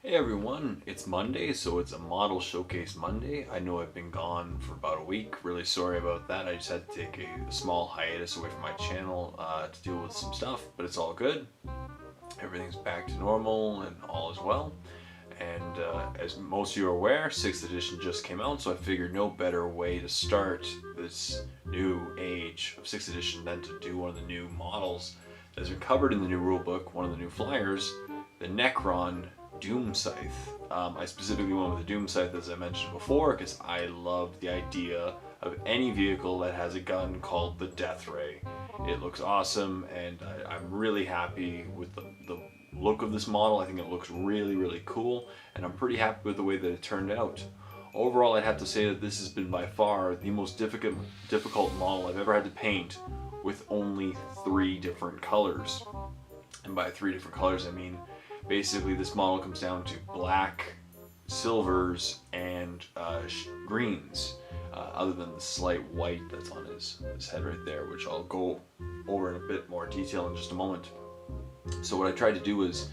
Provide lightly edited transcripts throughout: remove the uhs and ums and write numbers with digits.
Hey everyone, it's Monday, so it's a model showcase Monday. I know I've been gone for about a week. Really sorry about that. I just had to take a small hiatus away from my channel to deal with some stuff, but it's all good. Everything's back to normal and all is well. And as most of you are aware, 6th edition just came out, so I figured no better way to start this new age of 6th edition than to do one of the new models that has been covered in the new rulebook, one of the new flyers, the Necron Doomscythe. I specifically went with the Doomscythe, as I mentioned before, because I love the idea of any vehicle that has a gun called the Death Ray. It looks awesome, and I'm really happy with the look of this model. I think it looks really cool, and I'm pretty happy with the way that it turned out. Overall, I'd have to say that this has been by far the most difficult model I've ever had to paint, with only 3 different colors. And by 3 different colors, I mean basically this model comes down to black, silvers, and greens, other than the slight white that's on his head right there, which I'll go over in a bit more detail in just a moment. So what I tried to do is,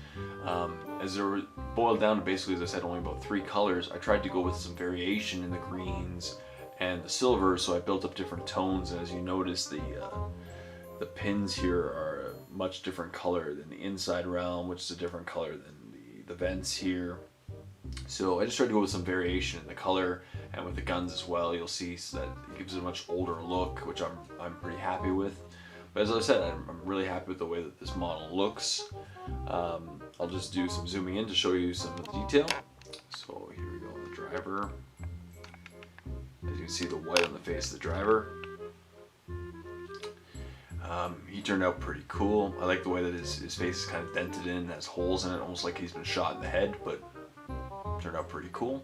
as it boiled down to basically, as I said, only about 3 colors, I tried to go with some variation in the greens and the silvers, so I built up different tones, and as you notice, the pins here are a much different color than the inside realm, which is a different color than the vents here. So I just tried to go with some variation in the color and with the guns as well. You'll see that it gives it a much older look, which I'm pretty happy with. But as I said, I'm really happy with the way that this model looks. I'll just do some zooming in to show you some of the detail. So here we go on the driver. As you can see, the white on the face of the driver. He turned out pretty cool. I like the way that his face is kind of dented in, has holes in it, almost like he's been shot in the head, but turned out pretty cool.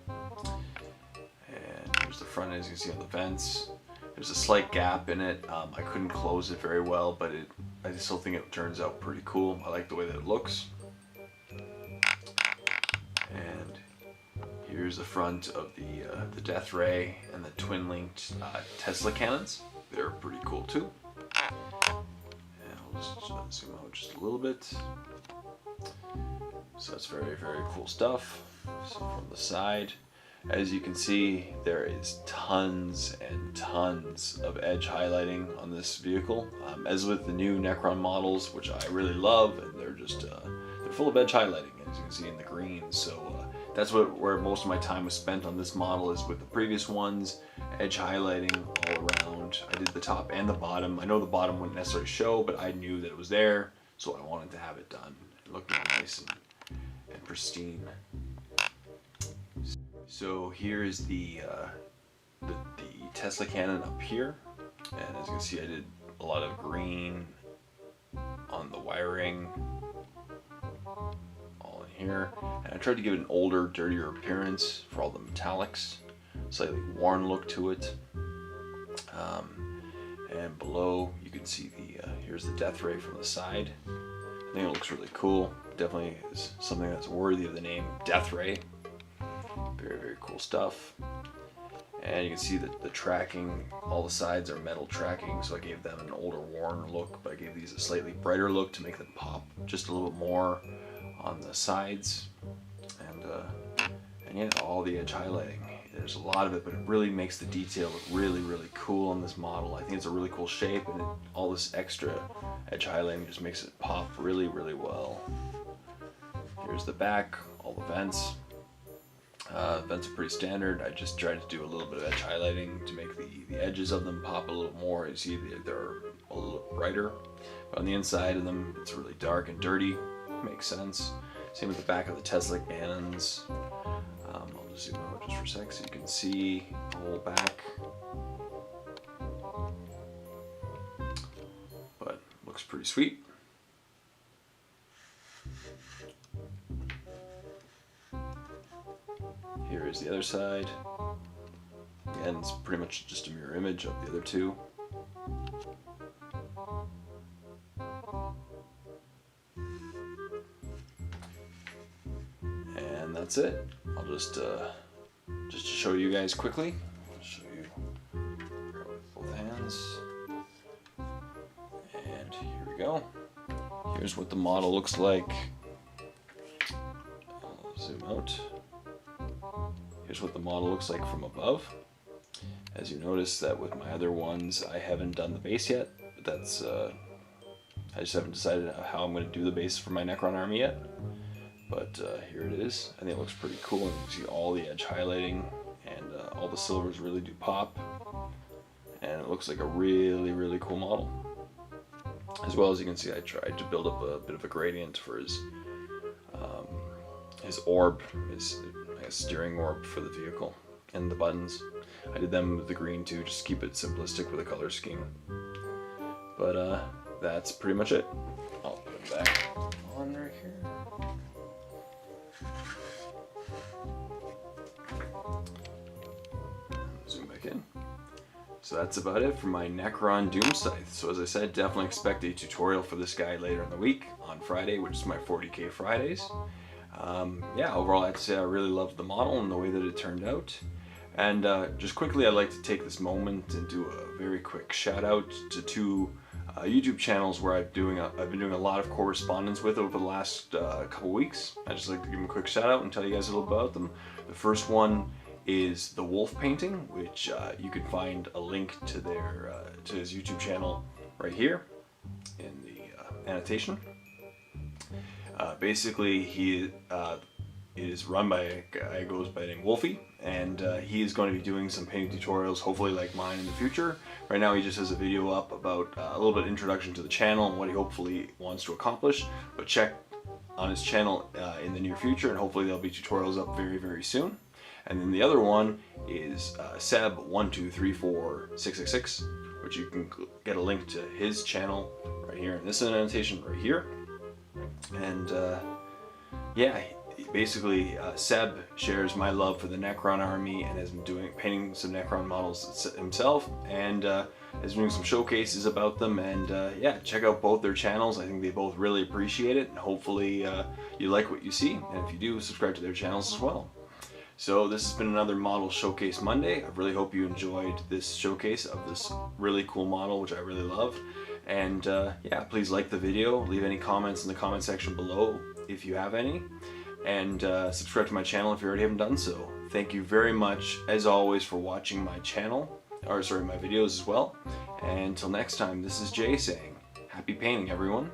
And here's the front, as you can see on the vents. There's a slight gap in it. I couldn't close it very well, but I still think it turns out pretty cool. I like the way that it looks. And here's the front of the Death Ray and the twin-linked Tesla cannons. They're pretty cool too. Just zoom out just a little bit. So that's very cool stuff. So from the side, as you can see, there is tons and tons of edge highlighting on this vehicle. As with the new Necron models, which I really love, and they're just they're full of edge highlighting, as you can see in the green. So that's where most of my time was spent on this model, is with the previous ones, edge highlighting all around. I did the top and the bottom. I know the bottom wouldn't necessarily show, but I knew that it was there, so I wanted to have it done. It looked nice and pristine. So here is the Tesla cannon up here, and as you can see, I did a lot of green on the wiring, all in here, and I tried to give it an older, dirtier appearance for all the metallics, slightly worn look to it. And below you can see here's the Death Ray from the side. I think it looks really cool. Definitely is something that's worthy of the name Death Ray. Very cool stuff. And you can see that the tracking, all the sides are metal tracking, so I gave them an older, worn look, but I gave these a slightly brighter look to make them pop just a little bit more on the sides. And yeah, all the edge highlighting. There's a lot of it, but it really makes the detail look really cool on this model. I think it's a really cool shape, and all this extra edge highlighting just makes it pop really well. Here's the back, all the vents. Vents are pretty standard. I just tried to do a little bit of edge highlighting to make the edges of them pop a little more. You see they're a little brighter, but on the inside of them it's really dark and dirty. Makes sense. Same with the back of the Tesla cannons. I'll just zoom out just for a sec so you can see the whole back. But looks pretty sweet. Here is the other side. Again, it's pretty much just a mirror image of the other two. And that's it. I'll just to show you guys quickly. I'll show you with both hands. And here we go. Here's what the model looks like. zoom out. Here's what the model looks like from above. As you notice that with my other ones, I haven't done the base yet, but that's, I just haven't decided how I'm going to do the base for my Necron army yet. But here it is. I think it looks pretty cool, and you can see all the edge highlighting, and all the silvers really do pop. And it looks like a really, really cool model. As well as you can see, I tried to build up a bit of a gradient for his orb, his steering orb for the vehicle, and the buttons. I did them with the green too, just to keep it simplistic with a color scheme. But that's pretty much it. I'll put it back on right here. Zoom back in. So that's about it for my Necron Doomscythe. So as I said, definitely expect a tutorial for this guy later in the week on Friday, which is my 40K Fridays. Yeah, overall I'd say I really loved the model and the way that it turned out. And just quickly, I'd like to take this moment and do a very quick shout out to two YouTube channels where I've been doing a lot of correspondence with over the last couple weeks. I'd just like to give them a quick shout out and tell you guys a little about them. The first one is the wolf painting, which you can find a link to their to his YouTube channel right here in the annotation. Basically, he is run by a guy who goes by the name Wolfie, and he is going to be doing some painting tutorials, hopefully like mine in the future. Right now he just has a video up about a little bit introduction to the channel and what he hopefully wants to accomplish, but check on his channel in the near future, and hopefully there'll be tutorials up very, very soon. And then the other one is Seb1234666, which you can get a link to his channel right here in this annotation right here. And yeah, basically Seb shares my love for the Necron army and has been painting some Necron models himself, and is doing some showcases about them. And yeah, check out both their channels. I think they both really appreciate it, and hopefully you like what you see, and if you do, subscribe to their channels as well. So this has been another Model Showcase Monday. I really hope you enjoyed this showcase of this really cool model, which I really love. And yeah, please like the video, leave any comments in the comment section below if you have any, and subscribe to my channel if you already haven't done so. Thank you very much, as always, for watching my channel, or sorry, my videos as well. And until next time, this is Jay saying, happy painting, everyone.